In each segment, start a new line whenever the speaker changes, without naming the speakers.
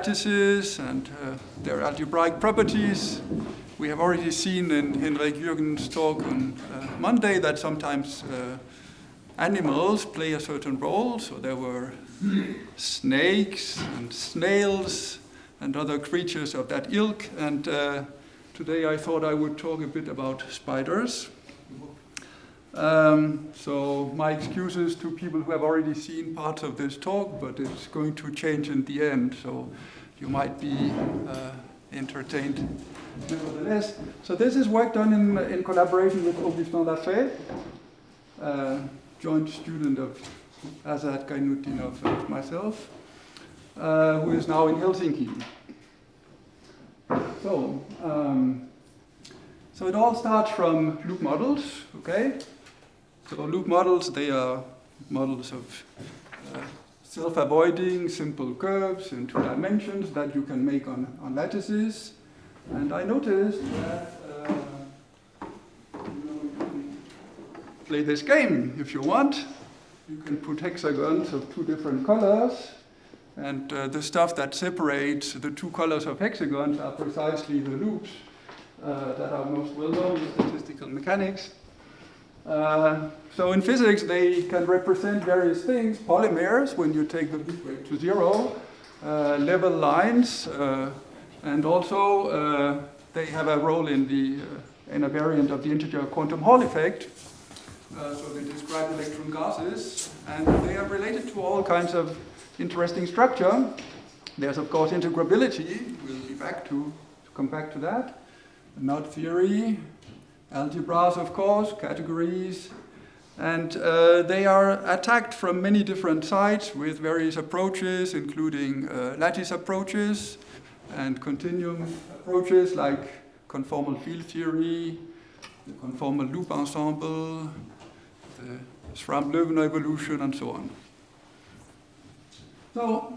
lattices and their algebraic properties. We have already seen in Henrik Jürgen's talk on Monday that sometimes animals play a certain role. So there were snakes and snails and other creatures of that ilk. And today I thought I would talk a bit about spiders. So my excuses to people who have already seen parts of this talk, but it's going to change in the end, so you might be entertained nevertheless. So this is work done in collaboration with Augustin Lafay, joint student of Azad Kainuddinov and myself, who is now in Helsinki. So it all starts from loop models, okay? So loop models, they are models of self-avoiding simple curves in 2 dimensions that you can make on lattices. And I noticed that you can play this game if you want. You can put hexagons of 2 different colors. And the stuff that separates the 2 colors of hexagons are precisely the loops that are most well known in statistical mechanics. So in physics, they can represent various things: polymers, when you take the loop weight to 0, level lines, and also they have a role in a variant of the integer quantum Hall effect. So they describe electron gases, and they are related to all kinds of interesting structure. There's of course integrability. We'll be back to come back to that. Knot theory, algebras, of course, categories, and they are attacked from many different sides with various approaches, including lattice approaches and continuum approaches like conformal field theory, the conformal loop ensemble, the Schramm-Löwener evolution, and so on. So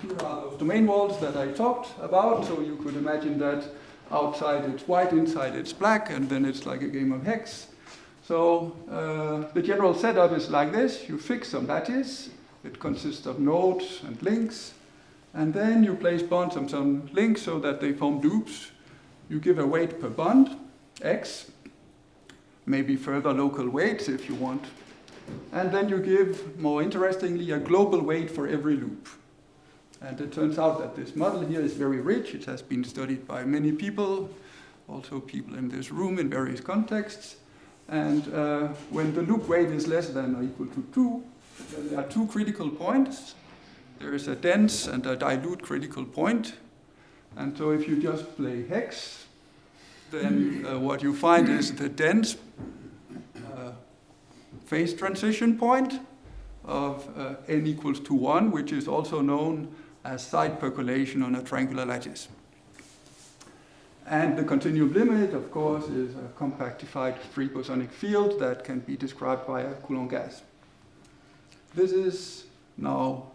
here are those domain walls that I talked about. So you could imagine that outside it's white, inside it's black, and then it's like a game of hex. So the general setup is like this. You fix some lattice. It consists of nodes and links. And then you place bonds on some links so that they form loops. You give a weight per bond, x, maybe further local weights if you want. And then you give, more interestingly, a global weight for every loop. And it turns out that this model here is very rich. It has been studied by many people, also people in this room in various contexts. And when the loop weight is less than or equal to 2, then there are 2 critical points. There is a dense and a dilute critical point. And so if you just play hex, then what you find is the dense phase transition point of n equals to 1, which is also known as side percolation on a triangular lattice. And the continuum limit, of course, is a compactified free bosonic field that can be described by a Coulomb gas. This is now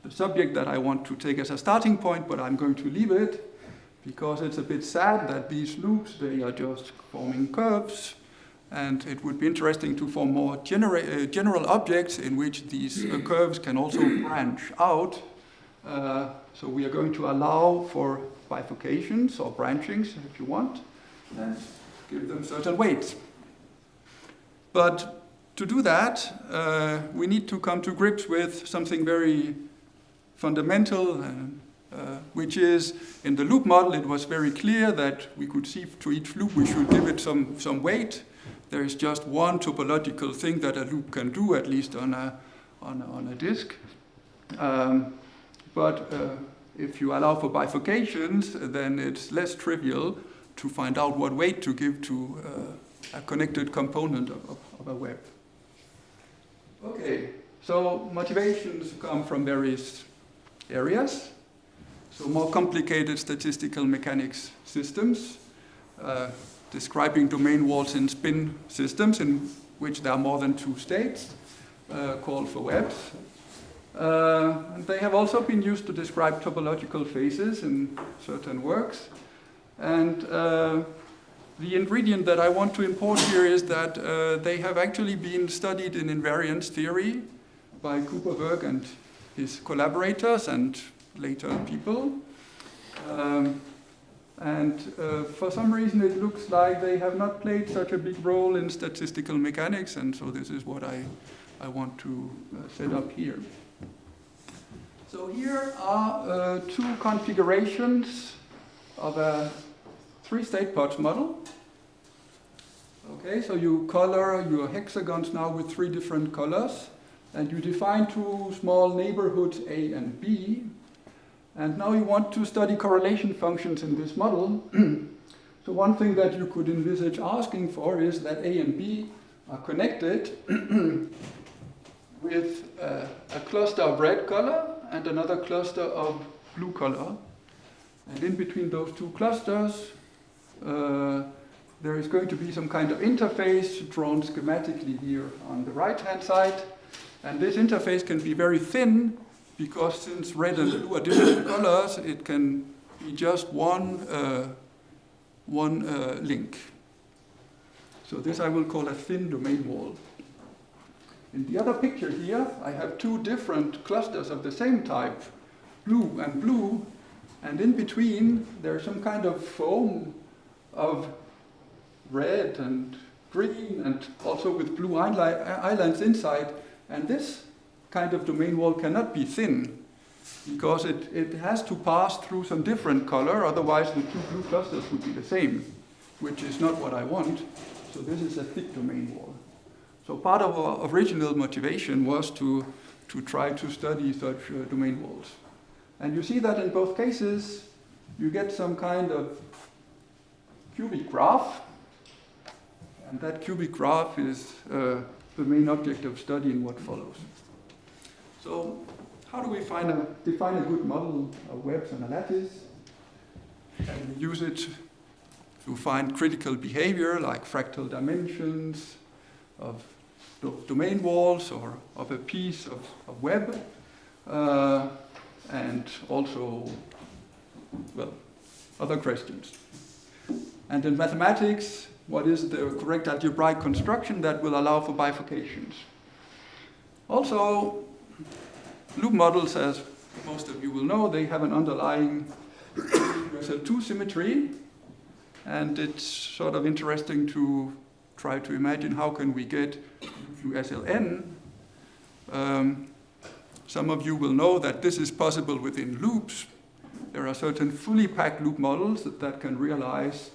the subject that I want to take as a starting point, but I'm going to leave it because it's a bit sad that these loops, they are just forming curves, and it would be interesting to form more general objects in which these curves can also branch out. So we are going to allow for bifurcations or branchings, if you want, and give them certain weights. But to do that, we need to come to grips with something very fundamental, which is, in the loop model, it was very clear that we could see to each loop we should give it some weight. There is just one topological thing that a loop can do, at least on a disk. But if you allow for bifurcations, then it's less trivial to find out what weight to give to a connected component of a web. Okay, so motivations come from various areas. So more complicated statistical mechanics systems, describing domain walls in spin systems in which there are more than 2 states, called for webs. And they have also been used to describe topological phases in certain works. And the ingredient that I want to import here is that they have actually been studied in invariance theory by Cooper-Berg and his collaborators, and later people. For some reason it looks like they have not played such a big role in statistical mechanics, and so this is what I want to set up here. So here are two configurations of a three-state Potts model. Okay, so you color your hexagons now with three different colors, and you define two small neighborhoods A and B. And now you want to study correlation functions in this model. So one thing that you could envisage asking for is that A and B are connected with a cluster of red color and another cluster of blue color. And in between those two clusters, there is going to be some kind of interface drawn schematically here on the right-hand side. And this interface can be very thin, because since red and blue are different colors, it can be just one link. So this I will call a thin domain wall. In the other picture here, I have two different clusters of the same type, blue, and in between there's some kind of foam of red and green, and also with blue islands inside. And this kind of domain wall cannot be thin, because it has to pass through some different color, otherwise the two blue clusters would be the same, which is not what I want. So this is a thick domain wall. So part of our original motivation was to try to study such domain walls. And you see that in both cases, you get some kind of cubic graph. And that cubic graph is the main object of studying what follows. So how do we define a good model of webs on a lattice? And we use it to find critical behavior like fractal dimensions of domain walls or of a piece of web, and also, well, other questions. And in mathematics, what is the correct algebraic construction that will allow for bifurcations? Also, loop models, as most of you will know, they have an underlying USL2 symmetry, and it's sort of interesting to try to imagine how can we get USLN. Some of you will know that this is possible within loops. There are certain fully packed loop models that can realize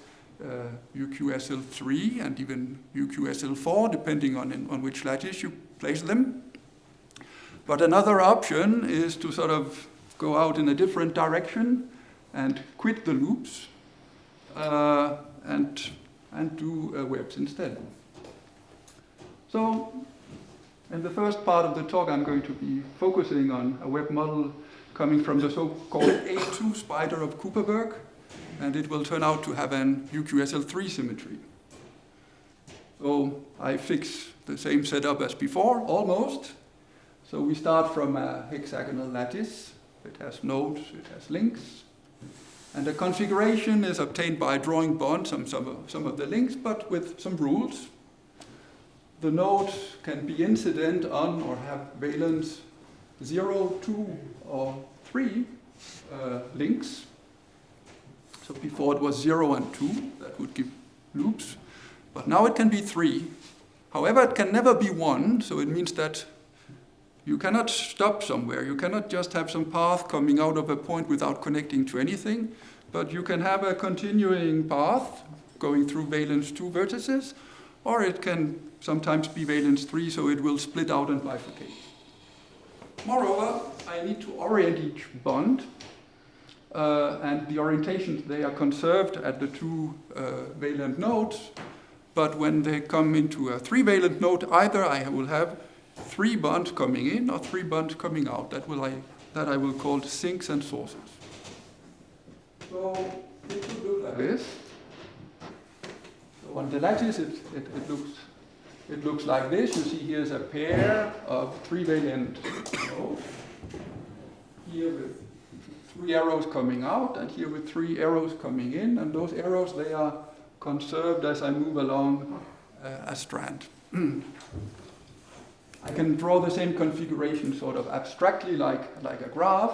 UQSL3 and even UQSL4, depending on which lattice you place them. But another option is to sort of go out in a different direction and quit the loops and do webs instead. So in the first part of the talk, I'm going to be focusing on a web model coming from the so-called A2 spider of Kuperberg, and it will turn out to have an UQSL3 symmetry. So I fix the same setup as before, almost. So we start from a hexagonal lattice. It has nodes, it has links. And the configuration is obtained by drawing bonds on some of the links, but with some rules. The nodes can be incident on or have valence 0, 2, or 3 links. So before it was 0 and 2, that would give loops. But now it can be 3. However, it can never be 1, so it means that you cannot stop somewhere. You cannot just have some path coming out of a point without connecting to anything, but you can have a continuing path going through valence 2 vertices, or it can sometimes be valence 3, so it will split out and bifurcate. Moreover, I need to orient each bond, and the orientations, they are conserved at the 2 valent nodes, but when they come into a 3-valent node, either I will have 3 bonds coming in or 3 bonds coming out. That I will call sinks and sources. So it should look like this. So on the lattice, it looks like this. You see here's a pair of 3-valent nodes. Here with 3 arrows coming out, and here with 3 arrows coming in. And those arrows, they are conserved as I move along a strand. I can draw the same configuration sort of abstractly like a graph,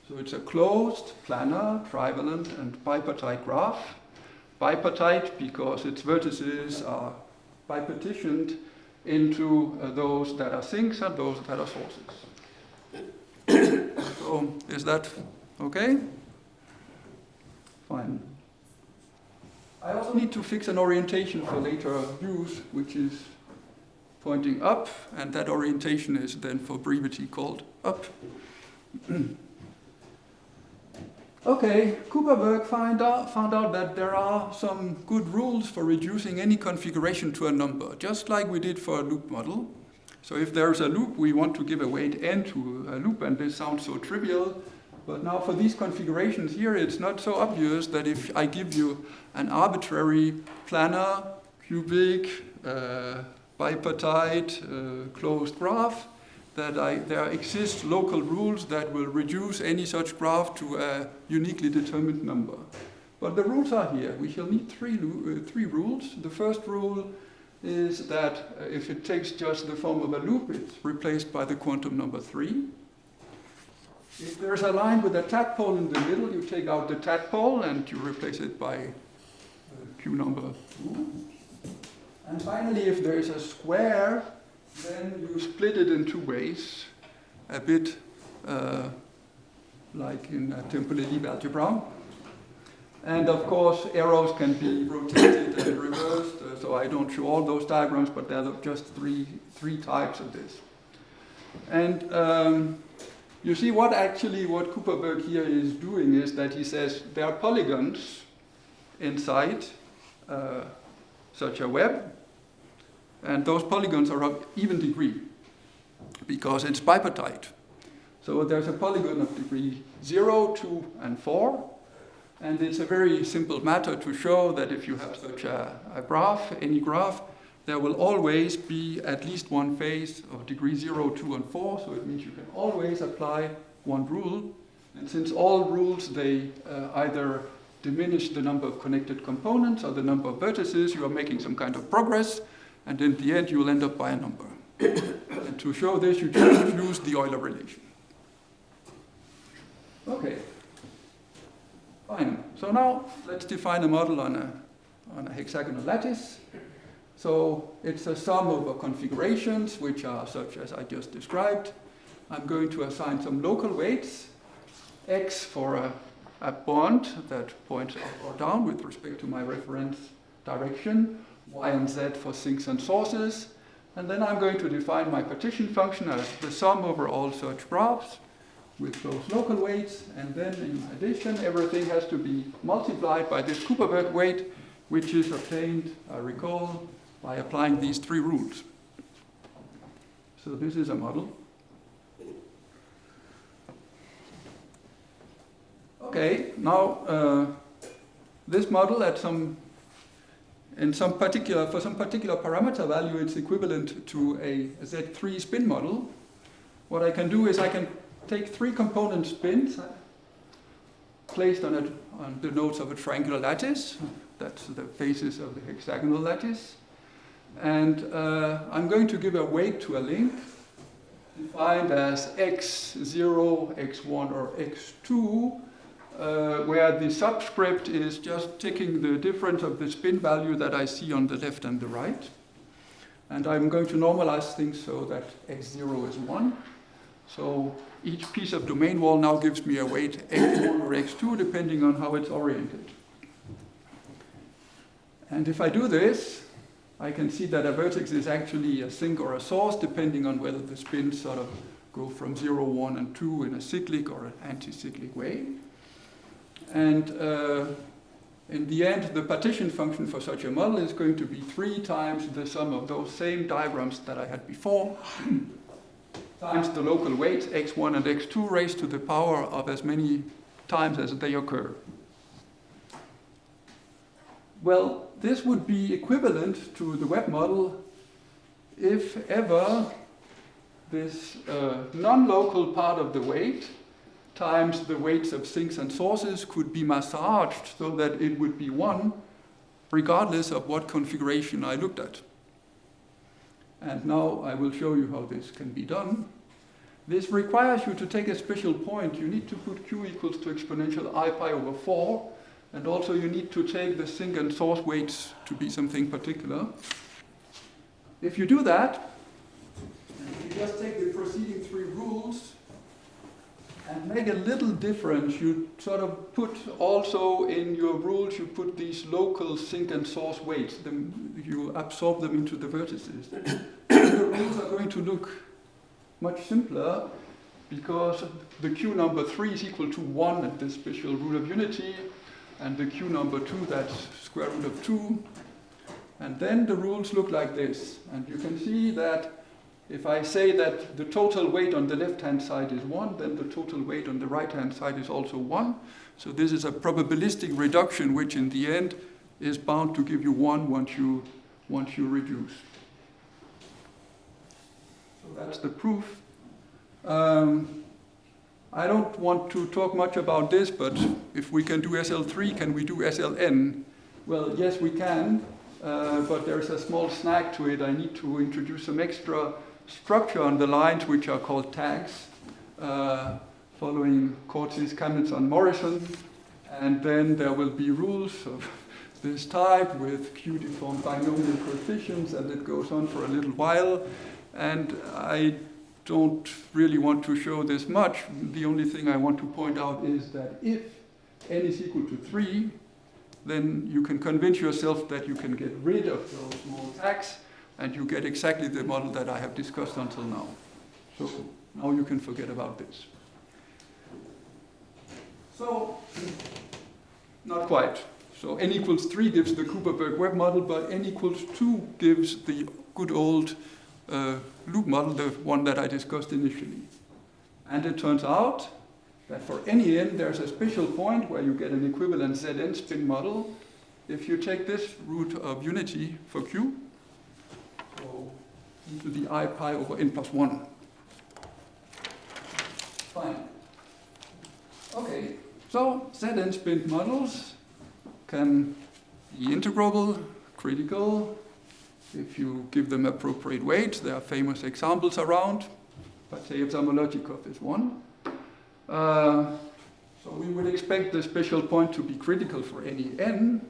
So it's a closed, planar, trivalent, and bipartite graph. Bipartite because its vertices are bipartitioned into those that are sinks and those that are sources. So is that okay? Fine. I also need to fix an orientation for later use, which is pointing up, and that orientation is then for brevity called up. Okay, Kuperberg found out that there are some good rules for reducing any configuration to a number, just like we did for a loop model. So if there's a loop, we want to give a weight n to a loop, and this sounds so trivial. But now for these configurations here, it's not so obvious that if I give you an arbitrary planar, cubic, bipartite, closed graph, that there exist local rules that will reduce any such graph to a uniquely determined number. But the rules are here. We shall need three rules. The first rule is that if it takes just the form of a loop, it's replaced by the quantum number 3. If there's a line with a tadpole in the middle, you take out the tadpole and you replace it by Q number 2. And finally, if there is a square, then you split it in two ways, a bit like in temporally algebra. And of course, arrows can be rotated and reversed, so I don't show all those diagrams, but there are just three types of this. And you see what Kuperberg here is doing is that he says there are polygons inside such a web, and those polygons are of even degree because it's bipartite. So there's a polygon of degree 0, 2, and 4, and it's a very simple matter to show that if you have such a graph, any graph, there will always be at least one phase of degree 0, 2, and 4, so it means you can always apply one rule. And since all rules, they either diminish the number of connected components or the number of vertices, you are making some kind of progress, and in the end you will end up by a number. And to show this, you just use the Euler relation. Okay, fine. So now let's define a model on a hexagonal lattice. So it's a sum of configurations, which are such as I just described. I'm going to assign some local weights, x for a bond that points up or down with respect to my reference direction, y and z for sinks and sources, and then I'm going to define my partition function as the sum over all such graphs with those local weights, and then in addition everything has to be multiplied by this Kuperberg weight, which is obtained, I recall, by applying these three rules. So this is a model. Okay, now this model for some particular parameter value, it's equivalent to a Z3 spin model. What I can do is I can take three component spins placed on the nodes of a triangular lattice. That's the faces of the hexagonal lattice. And I'm going to give a weight to a link defined as x0, x1, or x2, where the subscript is just taking the difference of the spin value that I see on the left and the right. And I'm going to normalize things so that x0 is 1. So each piece of domain wall now gives me a weight x1 or x2, depending on how it's oriented. And if I do this, I can see that a vertex is actually a sink or a source, depending on whether the spins sort of go from 0, 1, and 2 in a cyclic or an anti-cyclic way. And in the end, the partition function for such a model is going to be 3 times the sum of those same diagrams that I had before, times the local weights, x1 and x2, raised to the power of as many times as they occur. Well, this would be equivalent to the web model if ever this non-local part of the weight times the weights of sinks and sources could be massaged so that it would be 1, regardless of what configuration I looked at. And now I will show you how this can be done. This requires you to take a special point. You need to put q equals to exponential I pi over 4, and also you need to take the sink and source weights to be something particular. If you do that, you just take the preceding 3 rules and make a little difference. You sort of put also in your rules, you put these local sink and source weights. You absorb them into the vertices. The rules are going to look much simpler because the q number 3 is equal to 1 at this special rule of unity, and the q number 2, that's square root of 2. And then the rules look like this. And you can see that if I say that the total weight on the left-hand side is 1, then the total weight on the right-hand side is also 1. So this is a probabilistic reduction, which in the end is bound to give you 1 once you reduce. So that's the proof. I don't want to talk much about this, but if we can do SL3, can we do SLN? Well, yes, we can, but there's a small snag to it. I need to introduce some extra structure on the lines, which are called tags, following Cortis, Kamnitz, and Morrison. And then there will be rules of this type with Q-deformed binomial coefficients, and it goes on for a little while. And I don't really want to show this much. The only thing I want to point out is that if n is equal to 3, then you can convince yourself that you can get rid of those small tags, and you get exactly the model that I have discussed until now. So now you can forget about this. So, not quite. So n equals 3 gives the Kuperberg-Webb model, but n equals 2 gives the good old loop model, the one that I discussed initially. And it turns out that for any n, there's a special point where you get an equivalent Zn spin model. If you take this root of unity for q, so into the I pi over n plus 1. Fine. Okay, so Zn spin models can be integrable, critical, if you give them appropriate weights. There are famous examples around. Pateyev Zamolodchikov is one. So we would expect the special point to be critical for any n.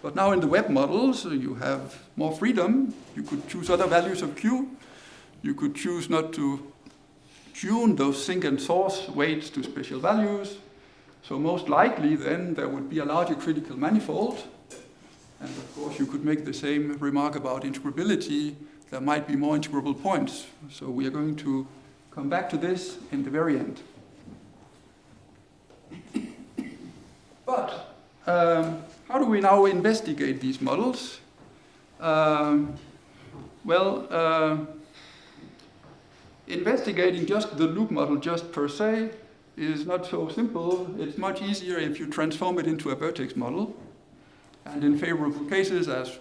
But now in the Webb models, you have more freedom. You could choose other values of q. You could choose not to tune those sink and source weights to special values. So most likely then there would be a larger critical manifold. And of course you could make the same remark about integrability. There might be more integrable points. So we are going to come back to this in the very end. But how do we now investigate these models? Investigating just the loop model just per se is not so simple. It's much easier if you transform it into a vertex model. And in favorable cases, as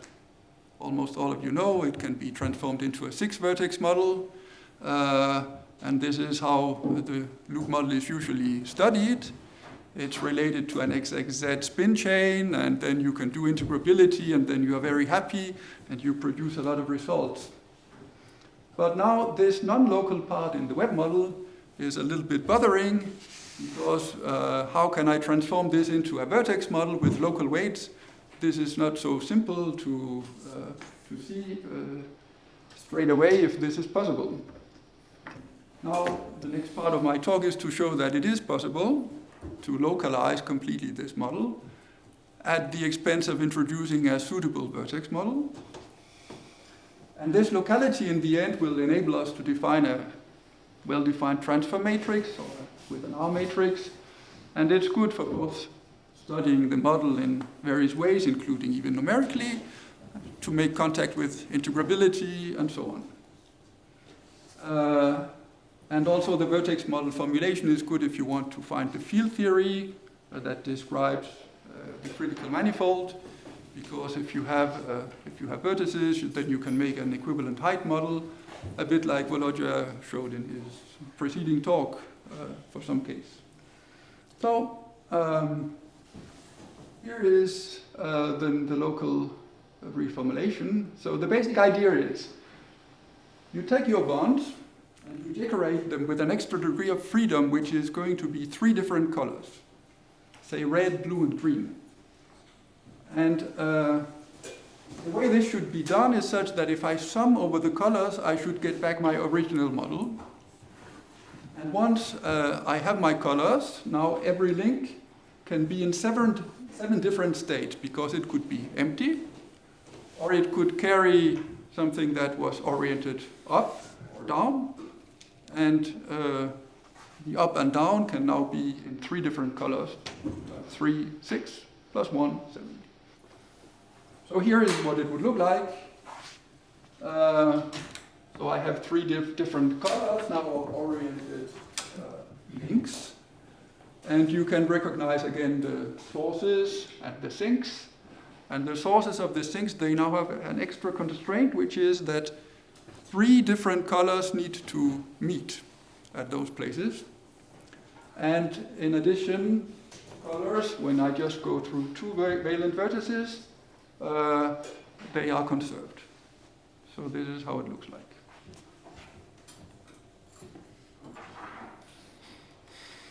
almost all of you know, it can be transformed into a 6-vertex model. And this is how the loop model is usually studied. It's related to an XXZ spin chain, and then you can do integrability, and then you are very happy, and you produce a lot of results. But now this non-local part in the Webb model is a little bit bothering, because how can I transform this into a vertex model with local weights? This is not so simple to see straight away if this is possible. Now, the next part of my talk is to show that it is possible to localize completely this model at the expense of introducing a suitable vertex model. And this locality in the end will enable us to define a well-defined transfer matrix or with an R matrix. And it's good for both studying the model in various ways, including even numerically, to make contact with integrability and so on. And also the vertex model formulation is good if you want to find the field theory that describes the critical manifold, because if you have vertices, then you can make an equivalent height model, a bit like Volodya showed in his preceding talk for some case. So here is then the local reformulation. So the basic idea is you take your bonds, And you decorate them with an extra degree of freedom, which is going to be 3 different colors. Say red, blue, and green. And the way this should be done is such that if I sum over the colors, I should get back my original model. And once I have my colors, now every link can be in 7 different states, because it could be empty, or it could carry something that was oriented up or down. And the up and down can now be in 3 different colors. 3, 6, plus 1, 7. So here is what it would look like. So I have 3 different colors now of oriented links. And you can recognize again the sources and the sinks. And the sources of the sinks, they now have an extra constraint, which is that 3 different colors need to meet at those places. And in addition, colors, when I just go through 2 valent vertices, they are conserved. So this is how it looks like.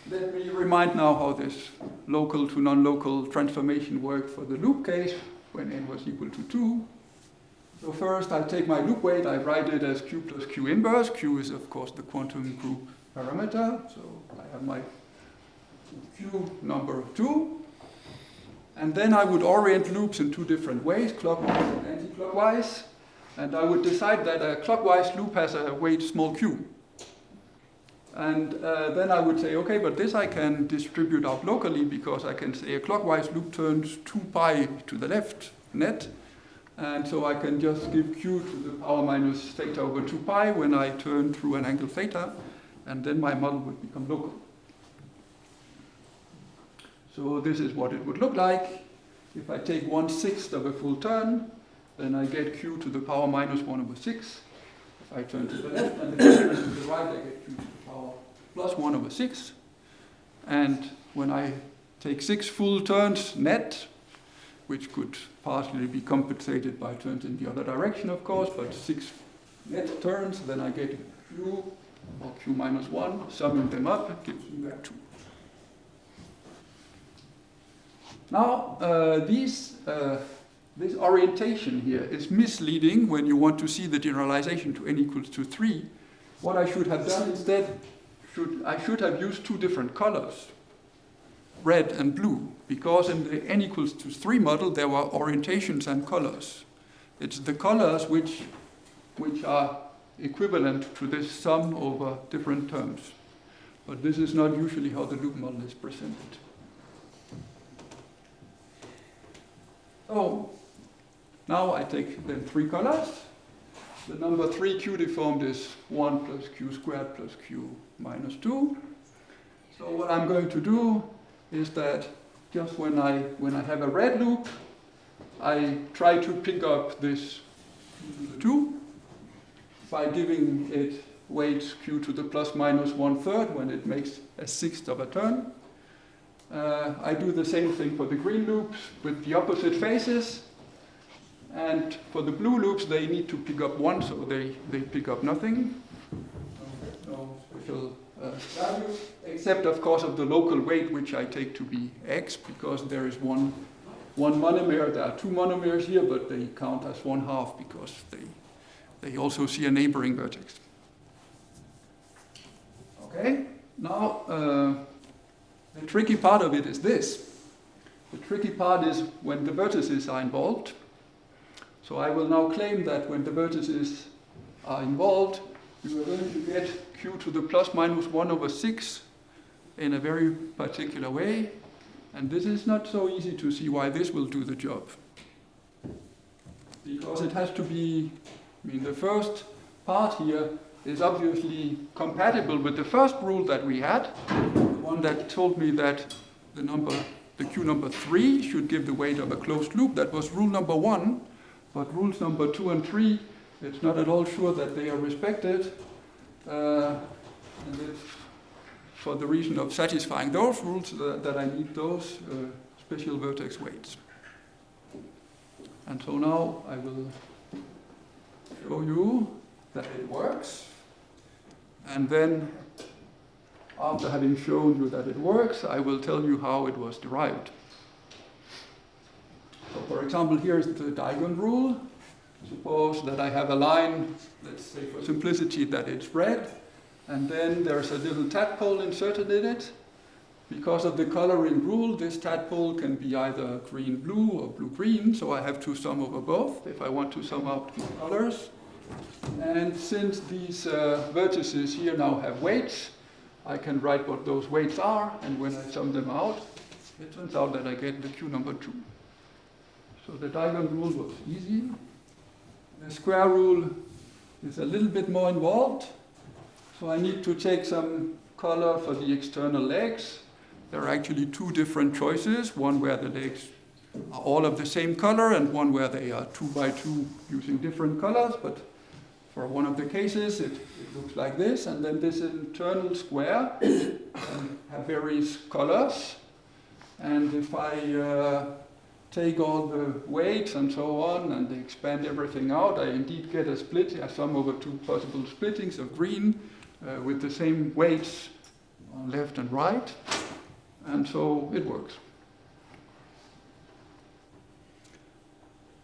Let me remind now how this local to non-local transformation worked for the loop case when n was equal to 2. So first I take my loop weight, I write it as q plus q inverse. Q is of course the quantum group parameter. So I have my q number 2. And then I would orient loops in 2 different ways, clockwise and anti-clockwise. And I would decide that a clockwise loop has a weight small q. And then I would say, okay, but this I can distribute out locally, because I can say a clockwise loop turns 2 pi to the left net. And so I can just give q to the power minus theta over 2 pi when I turn through an angle theta. And then my model would become local. So this is what it would look like. If I take 1/6 of a full turn, then I get q to the power minus 1 over 6. If I turn to the left and if I turn to the right, I get q to the power plus 1 over 6. And when I take 6 full turns net, which could partially be compensated by turns in the other direction, of course, but 6 net turns, then I get q, or q minus 1, summing them up, gives me back 2. Now, this orientation here is misleading when you want to see the generalization to n equals to 3. What I should have done instead, I should have used 2 different colors, red and blue, because in the n equals to 3 model there were orientations and colors. It's the colors which are equivalent to this sum over different terms. But this is not usually how the loop model is presented. So now I take then 3 colors. The number 3 q deformed is 1 plus q squared plus q minus 2. So what I'm going to do is that just when I have a red loop, I try to pick up this q to the 2 by giving it weights q to the plus minus 1/3 when it makes a 1/6 of a turn. I do the same thing for the green loops with the opposite phases. And for the blue loops, they need to pick up 1, so they pick up nothing. No special value, except of course of the local weight, which I take to be x, because there is one monomer. There are 2 monomers here, but they count as 1/2 because they also see a neighboring vertex. Okay, now the tricky part of it is this. The tricky part is when the vertices are involved. So I will now claim that when the vertices are involved, you are going to get q to the plus minus 1 over 6 in a very particular way. And this is not so easy to see why this will do the job. Because it has to be, the first part here is obviously compatible with the first rule that we had, the one that told me that the q number 3 should give the weight of a closed loop. That was rule number 1. But rules number 2 and 3, it's not at all sure that they are respected. And it's for the reason of satisfying those rules that I need those special vertex weights. And so now I will show you that it works. And then, after having shown you that it works, I will tell you how it was derived. So for example, here's the diagonal rule. Suppose that I have a line, let's say for simplicity that it's red, and then there's a little tadpole inserted in it. Because of the coloring rule, this tadpole can be either green-blue or blue-green, so I have to sum over both if I want to sum up the colors. And since these vertices here now have weights, I can write what those weights are, and when I sum them out, it turns out that I get the Q number 2. So the diagonal rule was easy. The square rule is a little bit more involved. So I need to take some color for the external legs. There are actually two different choices, one where the legs are all of the same color and one where they are 2 by 2 using different colors, but for one of the cases it looks like this, and then this internal square have various colors, and if I take all the weights and so on and expand everything out, I indeed get a split. I sum over two possible splittings of green with the same weights on left and right. And so it works.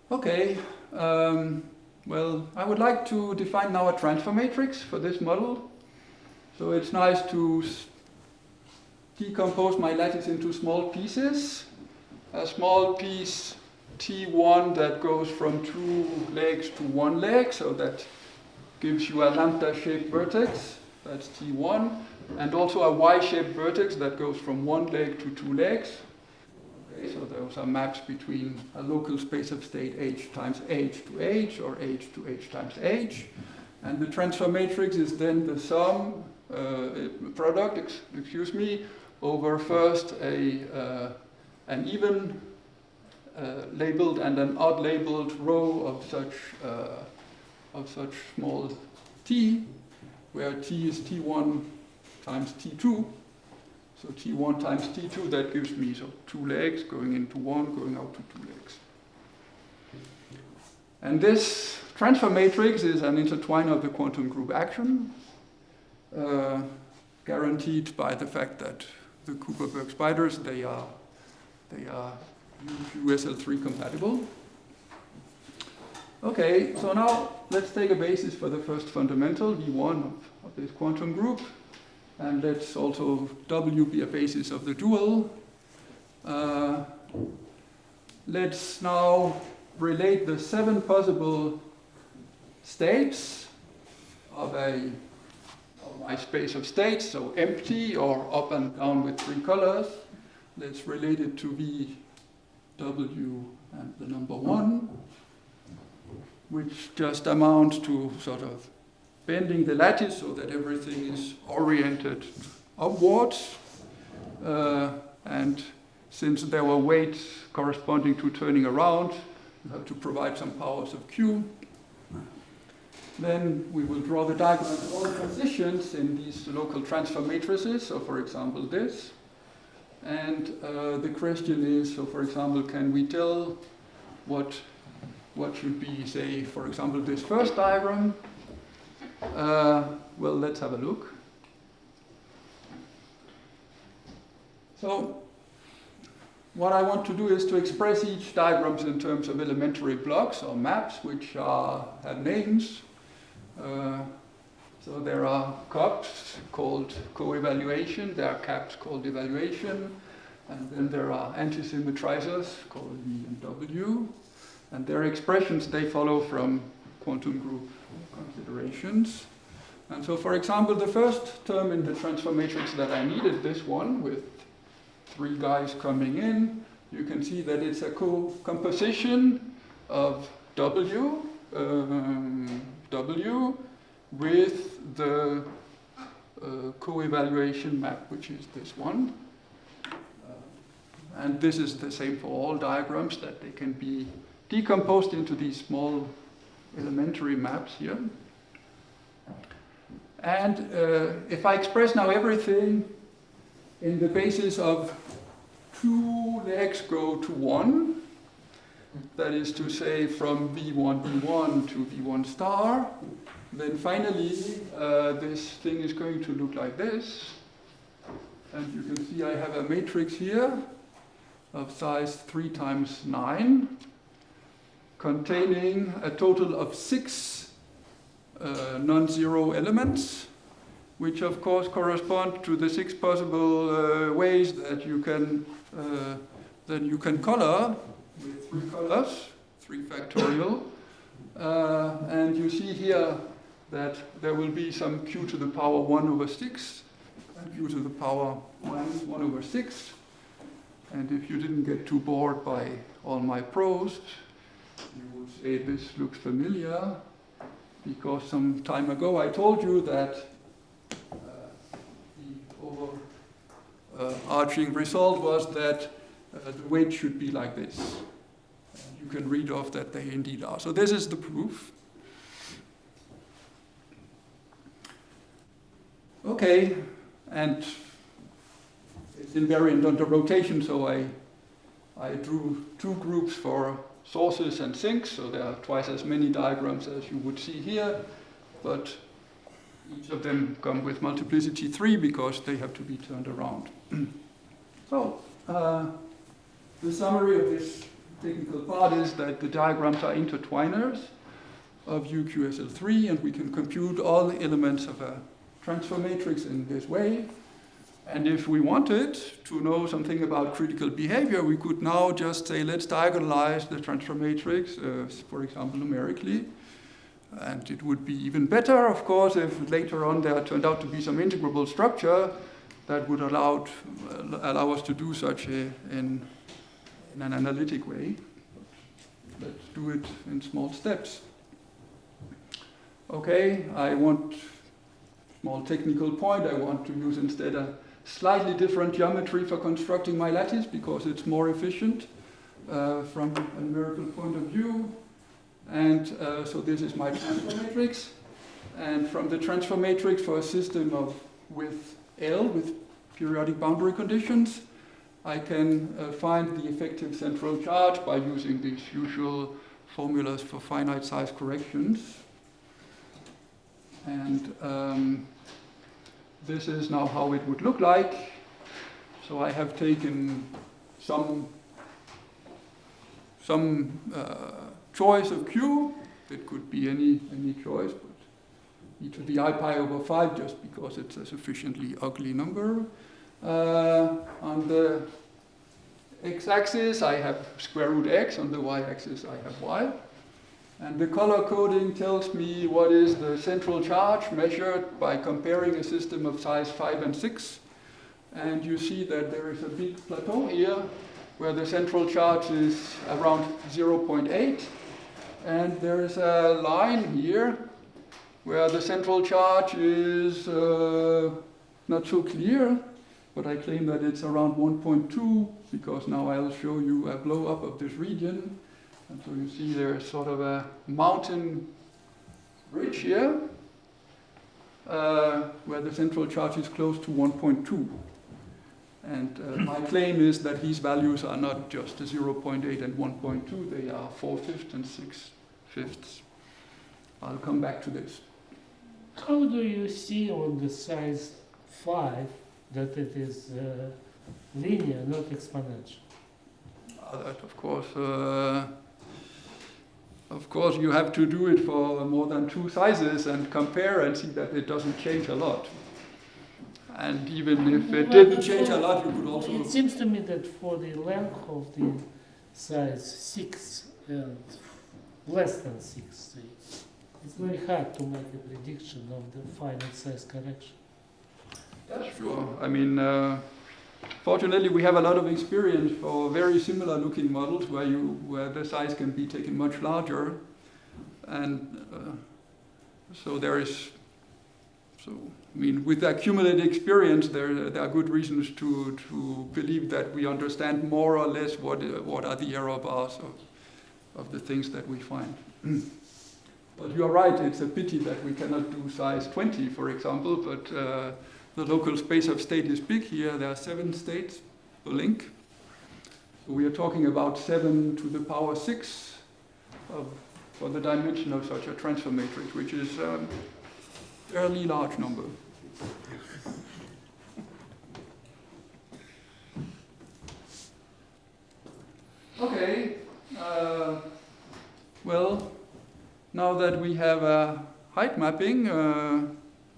Okay, well, I would like to define now a transfer matrix for this model. So it's nice to decompose my lattice into small pieces. A small piece T1 that goes from 2 legs to 1 leg, so that gives you a lambda-shaped vertex, that's T1. And also a Y-shaped vertex that goes from 1 leg to 2 legs. Okay, so those are maps between a local space of state H times H to H, or H to H times H. And the transfer matrix is then the sum, product, over first an even labeled and an odd labeled row of such small t, where t is T1 times T2, so T1 times T2, that gives me 2 legs going into 1, going out to 2 legs. And this transfer matrix is an intertwiner of the quantum group action, guaranteed by the fact that the Kuperberg spiders, they are USL3 compatible. Okay, so now let's take a basis for the first fundamental, V1 of this quantum group. And let's also W be a basis of the dual. Let's now relate the 7 possible states of my space of states, so empty or up and down with 3 colors. Let's relate it to V, W, and the number 1, which just amounts to sort of bending the lattice so that everything is oriented upwards. And since there were weights corresponding to turning around, you have to provide some powers of Q. Then we will draw the diagram of all transitions in these local transfer matrices, so for example this. And the question is, so for example, can we tell what should be, say, for example, this first diagram? Well, let's have a look. So what I want to do is to express each diagrams in terms of elementary blocks or maps, which have names. So there are cups called co-evaluation, there are caps called evaluation, and then there are antisymmetrizers called V and W. And their expressions, they follow from quantum group considerations. And so, for example, the first term in the transfer matrix that I needed, this one with 3 guys coming in, you can see that it's a composition of W with the co-evaluation map, which is this one. And this is the same for all diagrams, that they can be decomposed into these small elementary maps here. And if I express now everything in the basis of 2 legs go to 1, That is to say, from V1, V1 to V1 star. Then finally, this thing is going to look like this. And you can see I have a matrix here of size 3 times 9, containing a total of 6 non-zero elements, which of course correspond to the 6 possible ways that you can color with 3 colors, 3 factorial. And you see here that there will be some q to the power 1 over 6 and q to the power minus 1 over 6. And if you didn't get too bored by all my prose, you would say this looks familiar, because some time ago I told you that the overarching result was that the weights should be like this. And you can read off that they indeed are. So this is the proof. Okay, and it's invariant under rotation, so I drew 2 groups for sources and sinks, so there are twice as many diagrams as you would see here, but each of them come with multiplicity 3 because they have to be turned around. So, the summary of this technical part is that the diagrams are intertwiners of UQSL3, and we can compute all the elements of a transfer matrix in this way. And if we wanted to know something about critical behavior, we could now just say, let's diagonalize the transfer matrix, for example, numerically. And it would be even better, of course, if later on there turned out to be some integrable structure that would allow us to do such in an analytic way. Let's do it in small steps. Okay, I want small technical point. I want to use instead a slightly different geometry for constructing my lattice because it's more efficient from a numerical point of view. And so this is my transfer matrix. And from the transfer matrix for a system with L, with periodic boundary conditions, I can find the effective central charge by using these usual formulas for finite size corrections. And this is now how it would look like. So I have taken some choice of q. It could be any choice, but e to the I pi over 5 just because it's a sufficiently ugly number. On the x-axis I have square root x, on the y-axis I have y. And the color coding tells me what is the central charge measured by comparing a system of size 5 and 6. And you see that there is a big plateau here where the central charge is around 0.8. And there is a line here where the central charge is not so clear, but I claim that it's around 1.2 because now I'll show you a blow up of this region. And so you see there's sort of a mountain ridge here where the central charge is close to 1.2. And my claim is that these values are not just 0.8 and 1.2, they are 4/5 and 6/5. I'll come back to this.
How do you see on the size 5 that it is linear, not exponential?
That of course, you have to do it for more than 2 sizes and compare and see that it doesn't change a lot. And even if it didn't change a lot, you could also...
It seems to me that for the length of the size 6 and less than 6, it's very hard to make a prediction of the finite size correction.
That's sure. I mean, fortunately, we have a lot of experience for very similar looking models where the size can be taken much larger. And so there is... I mean, with accumulated experience, there are good reasons to believe that we understand more or less what are the error bars of the things that we find. But you are right, it's a pity that we cannot do size 20, for example, but the local space of state is big here. There are 7 states per link. we are talking about 7 to the power 6 for the dimension of such a transfer matrix, which is a fairly large number. Okay, well, now that we have a height mapping,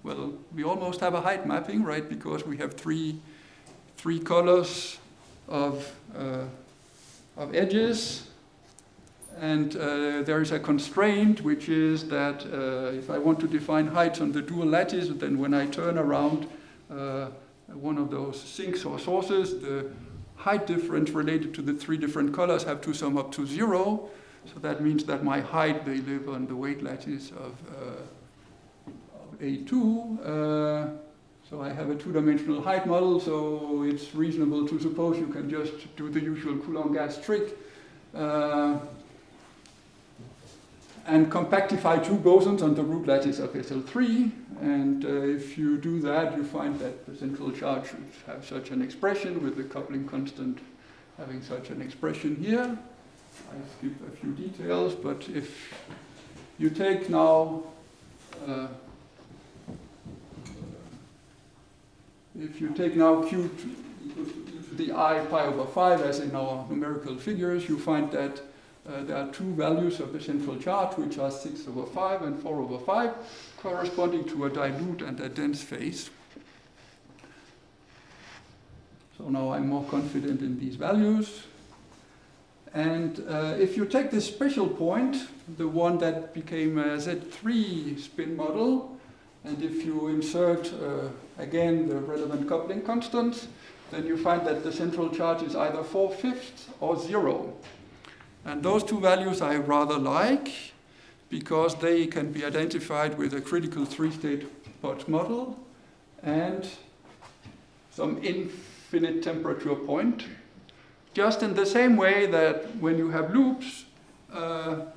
well, we almost have a height mapping, right? Because we have three colors of edges, and there is a constraint, which is that if I want to define heights on the dual lattice, then when I turn around one of those sinks or sources, the height difference related to the three different colors have to sum up to 0. So that means that my height, they live on the weight lattice of A2. So I have a two-dimensional height model, so it's reasonable to suppose you can just do the usual Coulomb gas trick and compactify two bosons on the root lattice of SL3. And if you do that, you find that the central charge should have such an expression with the coupling constant having such an expression here. I skip a few details, but if you take now Q equals to the I pi over 5 as in our numerical figures, you find that there are two values of the central charge, which are 6 over 5 and 4 over 5, corresponding to a dilute and a dense phase. So now I'm more confident in these values. And if you take this special point, the one that became a Z3 spin model, and if you insert again the relevant coupling constants, then you find that the central charge is either 4/5 or 0. And those two values I rather like, because they can be identified with a critical three-state Potts model and some infinite temperature point. Just in the same way that when you have loops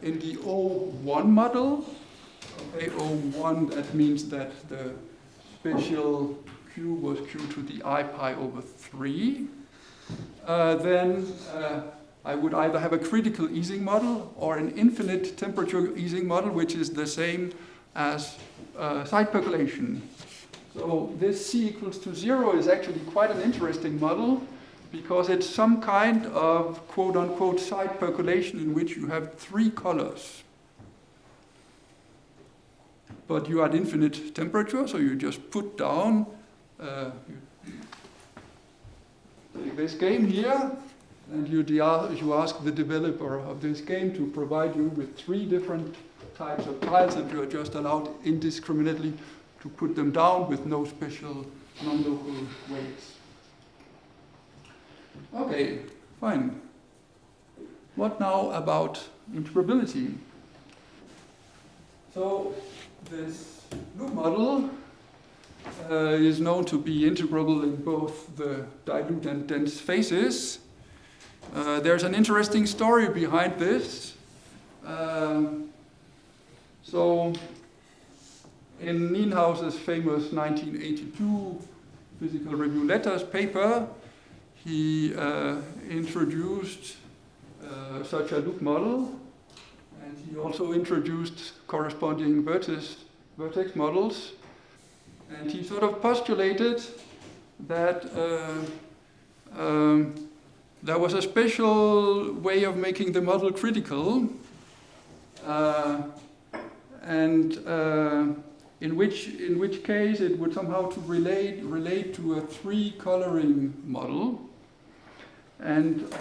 in the O1 model, okay, O1, that means that the spatial Q was Q to the I pi over 3, then I would either have a critical Ising model or an infinite temperature Ising model, which is the same as side percolation. So this C equals to 0 is actually quite an interesting model, because it's some kind of quote-unquote side percolation in which you have three colors. But you are at infinite temperature, so you just put down this game here, and you ask the developer of this game to provide you with three different types of tiles, and you are just allowed indiscriminately to put them down with no special non-local weights. Okay, fine. What now about integrability? So this loop model is known to be integrable in both the dilute and dense phases. There's an interesting story behind this. So in Nienhaus's famous 1982 Physical Review Letters paper, he introduced such a loop model, and he also introduced corresponding vertex models. And he sort of postulated that there was a special way of making the model critical, and in which case it would somehow to relate to a three-coloring model. And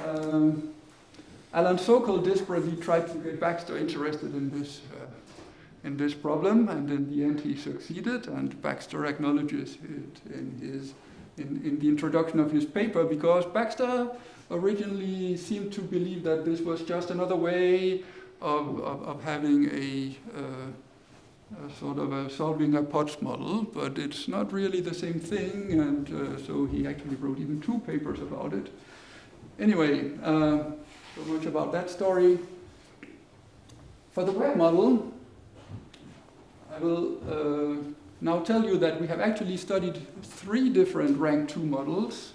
Alan Sokal desperately tried to get Baxter interested in this problem, and in the end he succeeded, and Baxter acknowledges it in the introduction of his paper, because Baxter originally seemed to believe that this was just another way of having a sort of solving a Potts model, but it's not really the same thing, and so he actually wrote even two papers about it. Anyway, so much about that story. For the web model, I will now tell you that we have actually studied three different rank 2 models,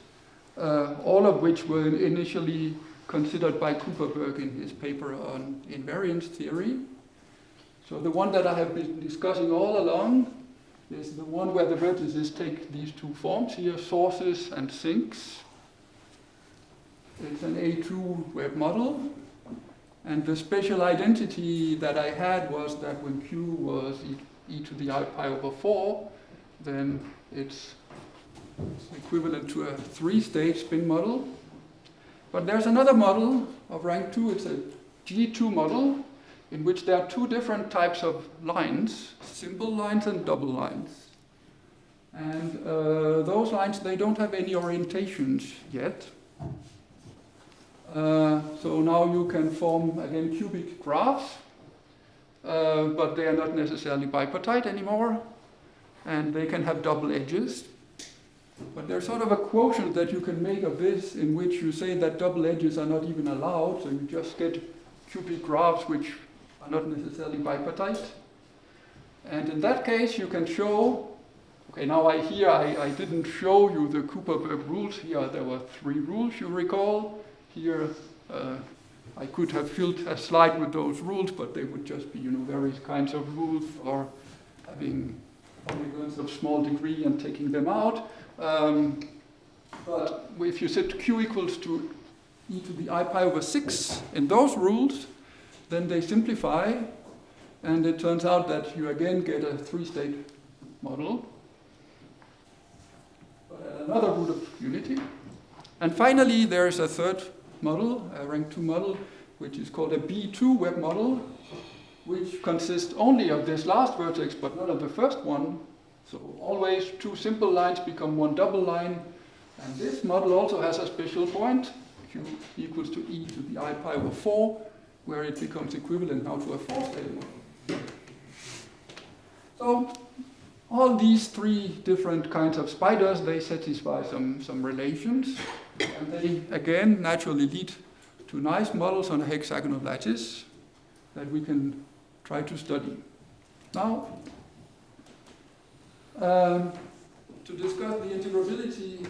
all of which were initially considered by Kuperberg in his paper on invariance theory. So the one that I have been discussing all along is the one where the vertices take these two forms here, sources and sinks. It's an A2 web model. And the special identity that I had was that when Q was e to the I pi over 4, then it's equivalent to a 3-stage spin model. But there's another model of rank 2, it's a G2 model, in which there are two different types of lines, simple lines and double lines. And those lines, they don't have any orientations yet. So now you can form, again, cubic graphs, but they are not necessarily bipartite anymore, and they can have double edges. But there's sort of a quotient that you can make of this in which you say that double edges are not even allowed, so you just get cubic graphs which are not necessarily bipartite. And in that case, you can show, okay, now I didn't show you the Kuperberg rules. Here there were 3 rules, you recall. Here I could have filled a slide with those rules, but they would just be, various kinds of rules for having polygons of small degree and taking them out. But if you set Q equals to e to the I pi over 6 in those rules, then they simplify, and it turns out that you again get a 3-state model, but at another root of unity. And finally, there's a third model, a rank 2 model, which is called a B2 web model, which consists only of this last vertex, but not of the first one. So always 2 simple lines become 1 double line. And this model also has a special point, Q equals to e to the I pi over 4, where it becomes equivalent now to a 4-state model. So all these 3 different kinds of spiders, they satisfy some relations. And they, again, naturally lead to nice models on a hexagonal lattice that we can try to study. Now, to discuss the integrability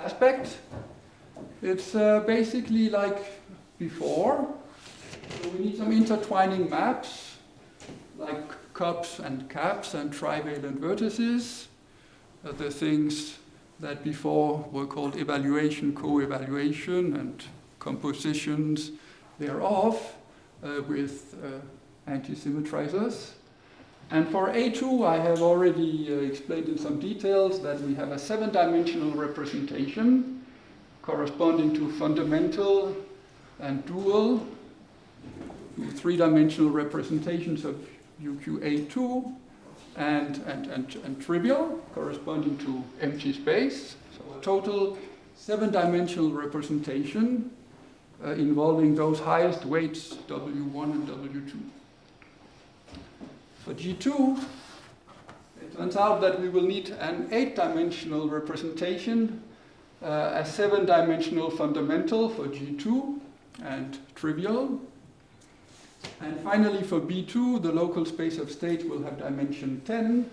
aspect, it's basically like before. So we need some intertwining maps, like cups and caps and trivalent vertices, the things that before were called evaluation, co-evaluation, and compositions thereof with anti-symmetrizers. And for A2, I have already explained in some details that we have a 7-dimensional representation corresponding to fundamental and dual, 3-dimensional representations of UQA2, and trivial, corresponding to empty space. So a total 7-dimensional representation involving those highest weights, W1 and W2. For G2, it turns out that we will need an 8-dimensional representation, a 7-dimensional fundamental for G2 and trivial. And finally, for B2, the local space of states will have dimension 10,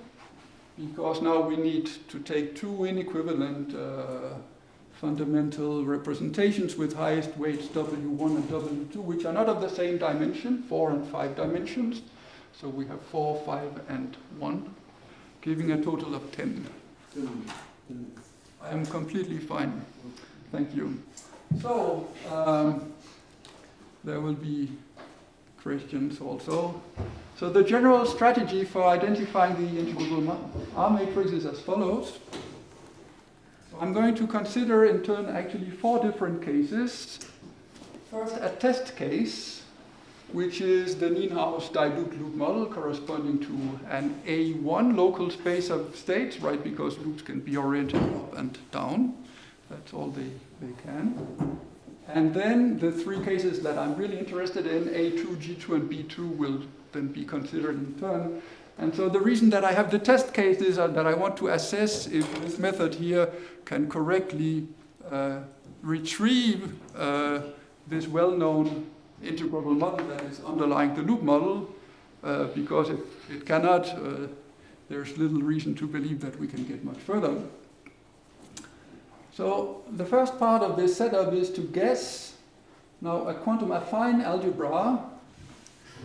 because now we need to take 2 inequivalent fundamental representations with highest weights W1 and W2, which are not of the same dimension, 4 and 5 dimensions. So we have 4, 5, and 1, giving a total of 10. I am completely fine. Thank you. So there will be questions also. So the general strategy for identifying the integrable R matrix is as follows. So I'm going to consider in turn actually 4 different cases. First, a test case, which is the Nienhaus dilute loop model corresponding to an A1 local space of states, right? Because loops can be oriented up and down. That's all they can. And then the 3 cases that I'm really interested in, A2, G2, and B2, will then be considered in turn. And so the reason that I have the test cases is that I want to assess if this method here can correctly retrieve this well-known integrable model that is underlying the loop model, because if it cannot, there's little reason to believe that we can get much further. So the first part of this setup is to guess Now, a quantum affine algebra,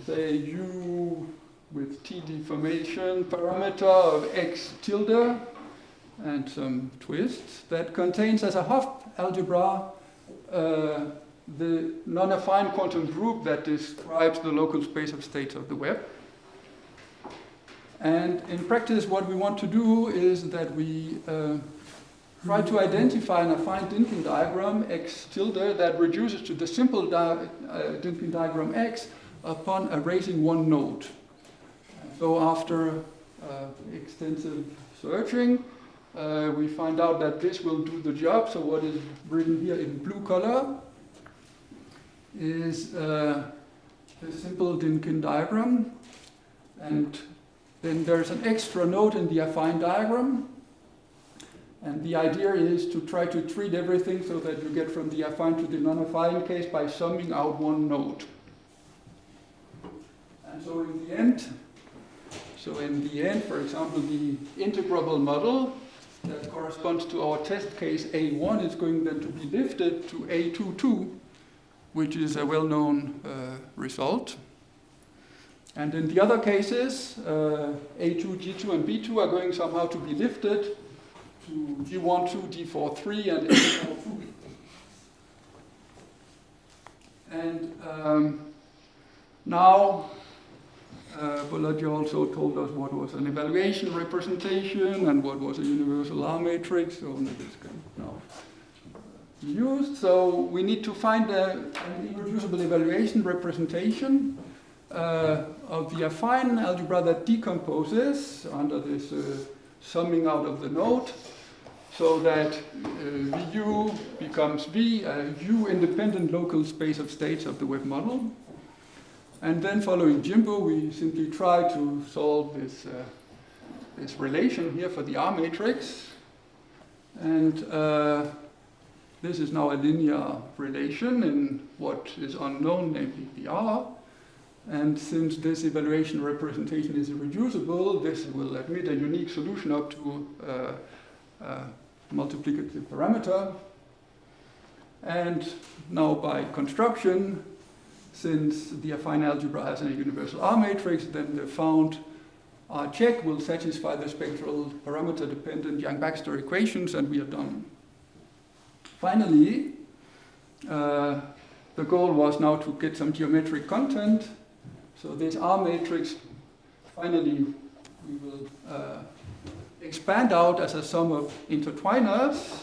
say U with T deformation parameter of X tilde and some twists, that contains as a Hopf algebra the non-affine quantum group that describes the local space of states of the web. And in practice, what we want to do is that we try to identify an affine Dynkin diagram X tilde that reduces to the simple Dynkin diagram X upon erasing one node. So after extensive searching, we find out that this will do the job. So what is written here in blue color is the simple Dynkin diagram. And then there's an extra node in the affine diagram. And the idea is to try to treat everything so that you get from the affine to the non-affine case by summing out one node. And so in the end, for example, the integrable model that corresponds to our test case A1 is going then to be lifted to A22, which is a well-known result. And in the other cases, A2, G2, and B2 are going somehow to be lifted to G12, D43, and A42. And now, Bologna also told us what was an evaluation representation and what was a universal R matrix, so this can now be used. So we need to find an irreducible evaluation representation of the affine algebra that decomposes under this summing out of the node, so that VU becomes V, a U-independent local space of states of the web model. And then following Jimbo, we simply try to solve this relation here for the R matrix. And this is now a linear relation in what is unknown, namely the R. And since this evaluation representation is irreducible, this will admit a unique solution up to multiplicative parameter. And now by construction, since the affine algebra has a universal R matrix, then the found R check will satisfy the spectral parameter-dependent Yang-Baxter equations, and we are done. Finally, the goal was now to get some geometric content. So this R matrix, finally, we will expand out as a sum of intertwiners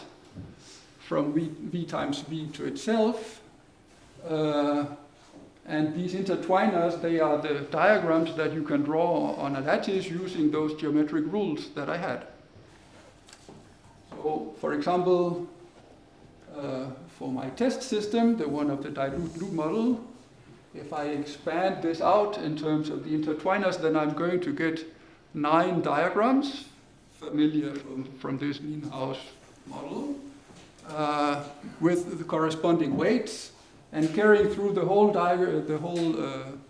from V times V to itself. And these intertwiners, they are the diagrams that you can draw on a lattice using those geometric rules that I had. So, for example, for my test system, the one of the dilute loop model, if I expand this out in terms of the intertwiners, then I'm going to get 9 diagrams, familiar from this Nienhaus model, with the corresponding weights. And carrying through the whole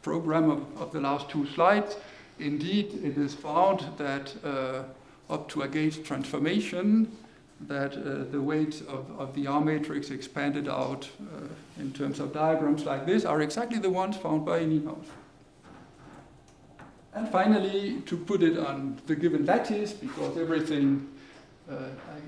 program of the last 2 slides, indeed, it is found that up to a gauge transformation, that the weights of the R matrix expanded out in terms of diagrams like this are exactly the ones found by Nienhaus. And finally, to put it on the given lattice, because everything,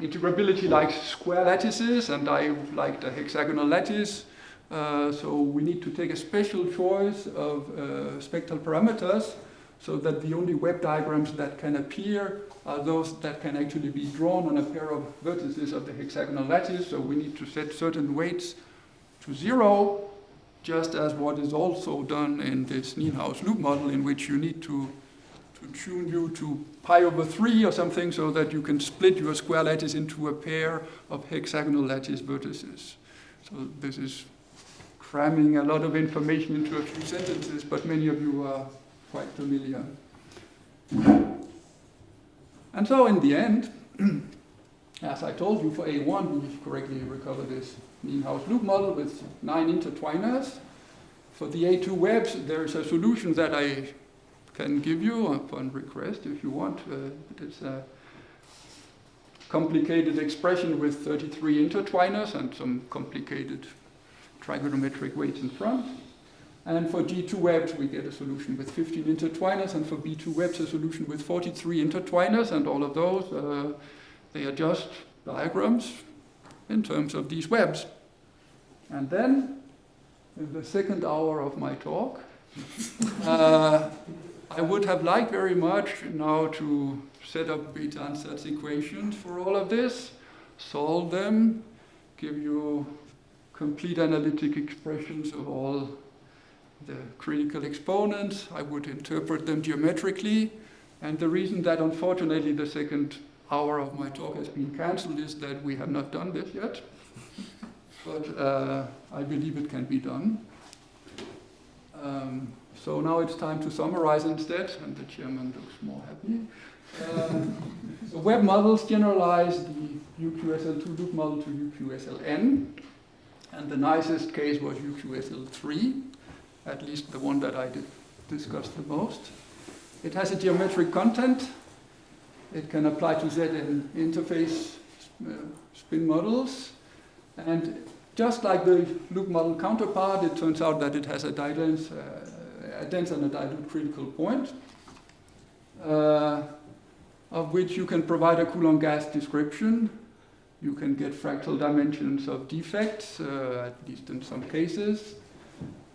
integrability likes square lattices, and I like the hexagonal lattice. So we need to take a special choice of spectral parameters so that the only web diagrams that can appear are those that can actually be drawn on a pair of vertices of the hexagonal lattice. So we need to set certain weights to 0, just as what is also done in this Nienhaus loop model, in which you need to tune U to pi/3 or something so that you can split your square lattice into a pair of hexagonal lattice vertices. So this is cramming a lot of information into a few sentences, but many of you are quite familiar. And so in the end, as I told you, for A1, we correctly recover this Nienhaus loop model with 9 intertwiners. For the A2 webs, there is a solution that I can give you upon request if you want. It's a complicated expression with 33 intertwiners and some complicated trigonometric weights in front. And for G2 webs, we get a solution with 15 intertwiners, and for B2 webs, a solution with 43 intertwiners, and all of those, they are just diagrams in terms of these webs. And then, in the second hour of my talk, I would have liked very much now to set up beta-ansatz equations for all of this, solve them, give you complete analytic expressions of all the critical exponents. I would interpret them geometrically. And the reason that unfortunately the second hour of my talk has been cancelled is that we have not done this yet. But I believe it can be done. So now it's time to summarize instead, and the chairman looks more happy. So web models generalize the UQSL2 loop model to UQSLN, and the nicest case was UQSL3, at least the one that I discussed the most. It has a geometric content. It can apply to ZN interface spin models, and just like the loop model counterpart, it turns out that it has a dense and a dilute critical point, of which you can provide a Coulomb gas description. You can get fractal dimensions of defects, at least in some cases.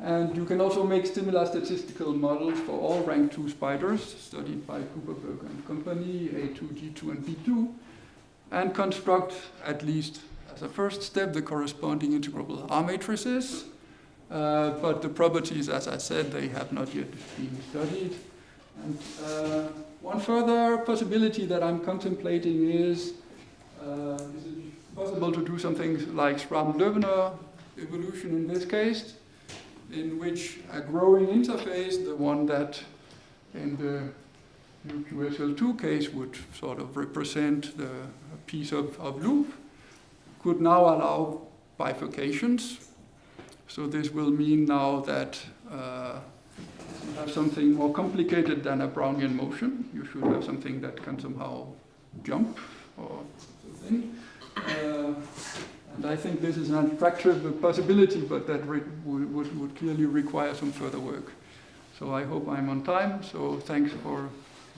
And you can also make similar statistical models for all rank 2 spiders, studied by Cooperberg and company, A2, G2, and B2, and construct, at least as a first step, the corresponding integrable R matrices. But the properties, as I said, they have not yet been studied. And one further possibility that I'm contemplating is it possible to do something like Schramm-Löwener evolution in this case, in which a growing interface, the one that in the UQSL2 case would sort of represent the piece of loop, could now allow bifurcations. So this will mean now that you have something more complicated than a Brownian motion. You should have something that can somehow jump or something. And I think this is an attractive possibility, but that would clearly require some further work. So I hope I'm on time. So thanks for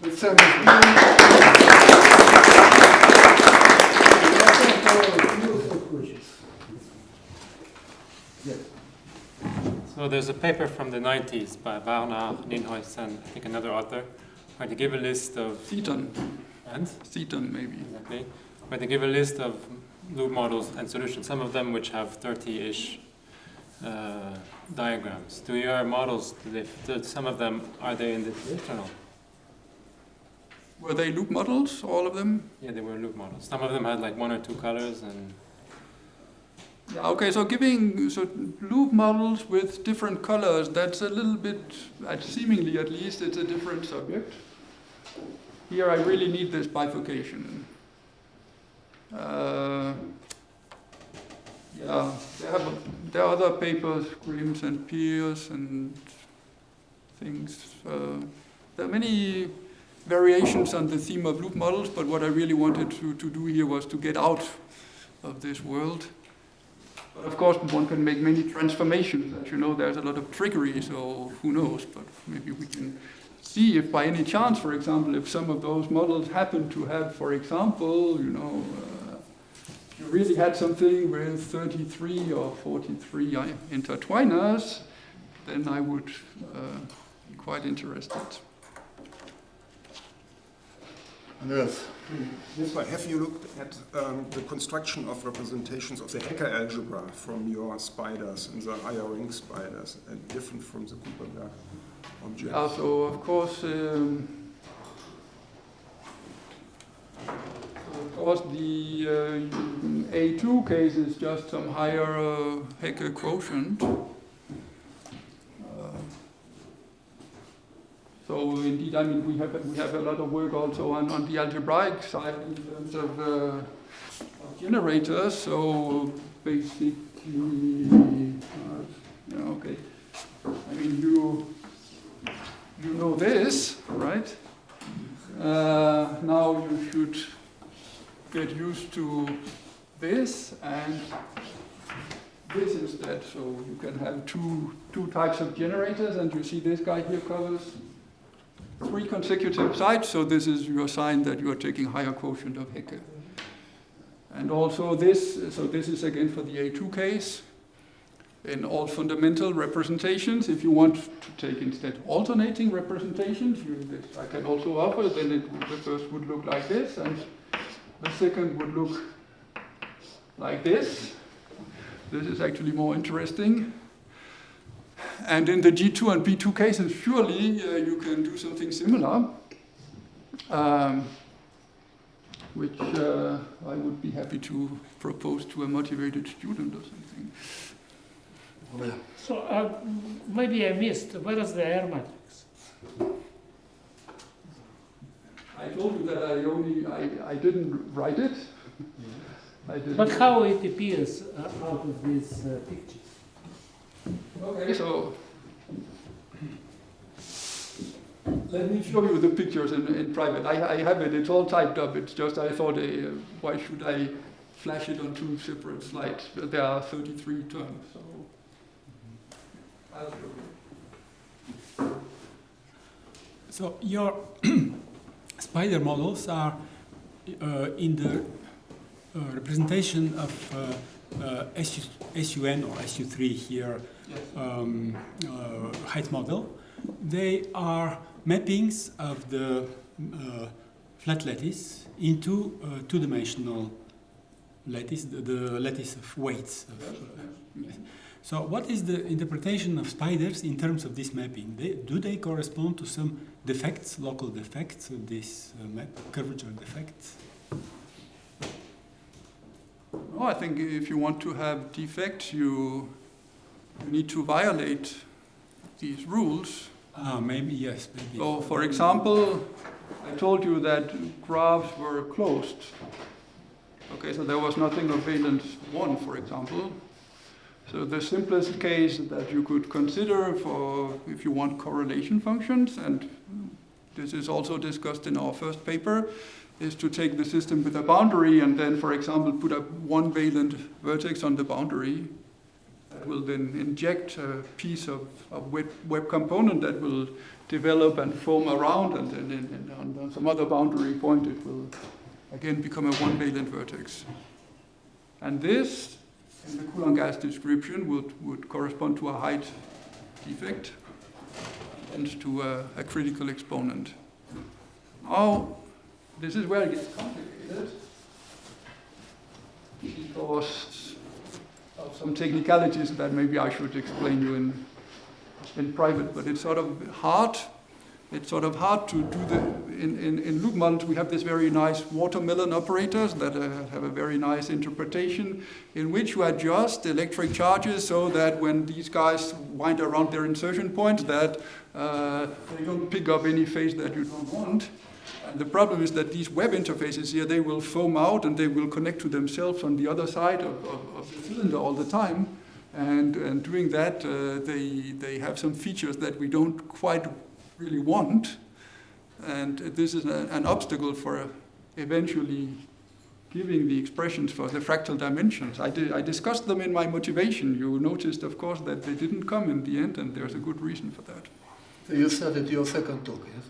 listening.
So there's a paper from the 90s by Barnard, Nienhuis, and I think another author, where they give a list of...
Thetan.
And?
Thetan, maybe.
Exactly. Where they give a list of loop models and solutions, some of them which have 30-ish diagrams. Do your models, some of them, are they in this list or no?
Were they loop models, all of them?
Yeah, they were loop models. Some of them had like 1 or 2 colors and...
Yeah, okay, so loop models with different colors, that's a little bit, seemingly at least, it's a different subject. Here I really need this bifurcation. Yeah, there are other papers, Grimm's and Pierce and things. There are many variations on the theme of loop models, but what I really wanted to do here was to get out of this world. But of course, one can make many transformations. As you know, there's a lot of trickery, so who knows? But maybe we can see if by any chance, for example, if some of those models happen to have, for example, you really had something with 33 or 43 intertwiners, then I would be quite interested.
Andreas. Yes, have you looked at the construction of representations of the Hecker algebra from your spiders and the higher ring spiders, different from the Cooperberg objects?
Yeah, so of course the A2 case is just some higher Hecker quotient. So indeed, I mean, we have a lot of work also on the algebraic side in terms of generators. So basically, okay. I mean, you know this, right? Now you should get used to this, and this instead. So you can have two types of generators, and you see this guy here covers 3 consecutive sites. So this is your sign that you are taking higher quotient of Hecke. And also this, so this is again for the A2 case. In all fundamental representations, if you want to take instead alternating representations, I can also offer, then the first would look like this, and the second would look like this. This is actually more interesting. And in the G2 and B2 cases, surely you can do something similar, which I would be happy to propose to a motivated student or something.
So maybe I missed, where is the air matrix?
I told you that I didn't write it. I didn't.
But how it appears out of these pictures?
Okay, so let me show you the pictures in private. I have it, it's all typed up. It's just I thought, why should I flash it on 2 separate slides? But there are 33 terms, so I'll show you.
So your spider models are in the representation of SUN or SU3 here, height model. They are mappings of the flat lattice into 2-dimensional lattice, the lattice of weights. So what is the interpretation of spiders in terms of this mapping? Do they correspond to some defects, local defects of this curvature defects?
No, I think if you want to have defects, you need to violate these rules.
Maybe, yes. Maybe.
So, for example, I told you that graphs were closed. Okay, so there was nothing of valence 1, for example. So the simplest case that you could consider for if you want correlation functions, and this is also discussed in our first paper, is to take the system with a boundary and then, for example, put a 1 valent vertex on the boundary. That will then inject a piece of web component that will develop and foam around, and then on some other boundary point it will again become a 1 valent vertex. And this, in the Coulomb gas description, would correspond to a height defect and to a critical exponent. Now, this is where it gets complicated because of some technicalities that maybe I should explain you in private, but it's sort of hard. It's sort of hard to do in loop models. We have this very nice watermelon operators that have a very nice interpretation in which you adjust electric charges so that when these guys wind around their insertion points that they don't pick up any phase that you don't want. And the problem is that these web interfaces here, they will foam out and they will connect to themselves on the other side of the cylinder all the time. And doing that, they have some features that we don't quite really want, and this is an obstacle for eventually giving the expressions for the fractal dimensions. I discussed them in my motivation. You noticed, of course, that they didn't come in the end, and there's a good reason for that.
So you started your second talk, yes?